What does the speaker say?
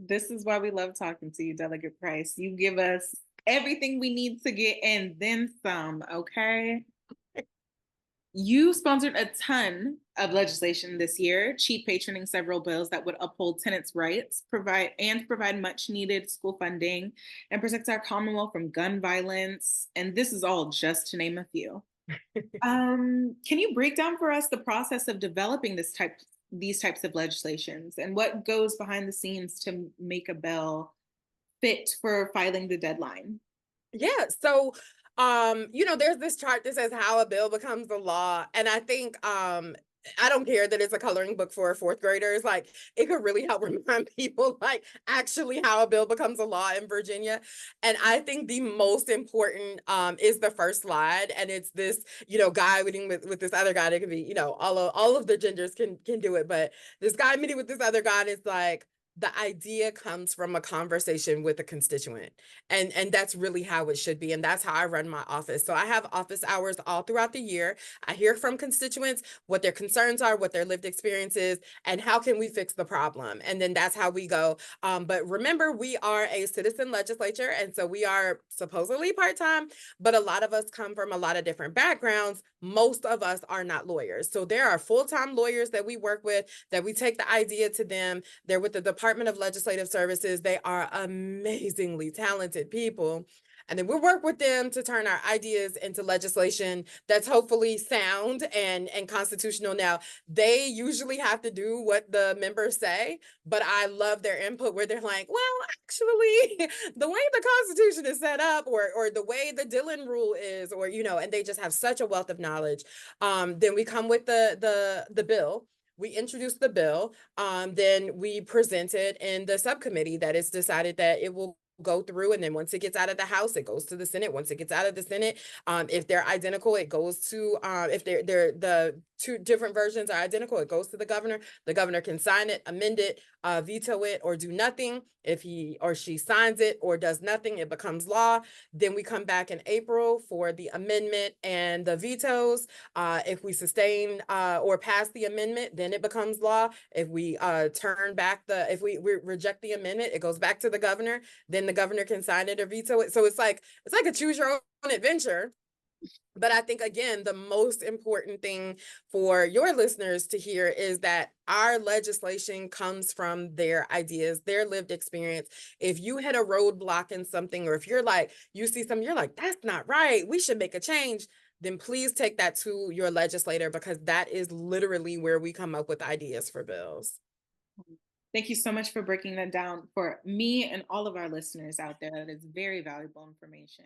This is why we love talking to you, Delegate Price. You give us everything we need to get and then some, okay? You sponsored a ton of legislation this year, chief patroning several bills that would uphold tenants' rights, provide much needed school funding, and protect our Commonwealth from gun violence. And this is all just to name a few. Can you break down for us the process of developing these types of legislations and what goes behind the scenes to make a bill fit for filing the deadline? Yeah. So, there's this chart that says how a bill becomes a law. And I think I don't care that it's a coloring book for fourth graders. Like it could really help remind people like actually how a bill becomes a law in Virginia. And I think the most important is the first slide. And it's this, guy meeting with this other guy. It could be, all of the genders can do it, but this guy meeting with this other guy, and it's like the idea comes from a conversation with a constituent, and that's really how it should be, and that's how I run my office. So I have office hours all throughout the year. I hear from constituents what their concerns are, what their lived experience is, and how can we fix the problem, and then that's how we go. But remember, we are a citizen legislature, and so we are supposedly part-time, but a lot of us come from a lot of different backgrounds. Most of us are not lawyers, so there are full-time lawyers that we work with, that we take the idea to them. They're with the Department of Legislative Services. They are amazingly talented people. And then we work with them to turn our ideas into legislation that's hopefully sound and constitutional. Now, they usually have to do what the members say, but I love their input where they're like, well, actually, the way the Constitution is set up, or the way the Dillon rule is, and they just have such a wealth of knowledge. Then we come with the bill. We introduce the bill, then we present it in the subcommittee that is decided that it will go through. And then once it gets out of the House, it goes to the Senate. Once it gets out of the Senate, if they're identical, it goes to, if they're the two different versions are identical, it goes to the governor. The governor can sign it, amend it, veto it, or do nothing. If he or she signs it or does nothing, it becomes law. Then we come back in April for the amendment and the vetoes. If we sustain or pass the amendment, then it becomes law. If we if we reject the amendment, it goes back to the governor. Then the governor can sign it or veto it. So it's like a choose your own adventure. But I think, again, the most important thing for your listeners to hear is that our legislation comes from their ideas, their lived experience. If you hit a roadblock in something, or if you see something, you're like, that's not right, we should make a change, then please take that to your legislator, because that is literally where we come up with ideas for bills. Thank you so much for breaking that down for me and all of our listeners out there. That is very valuable information.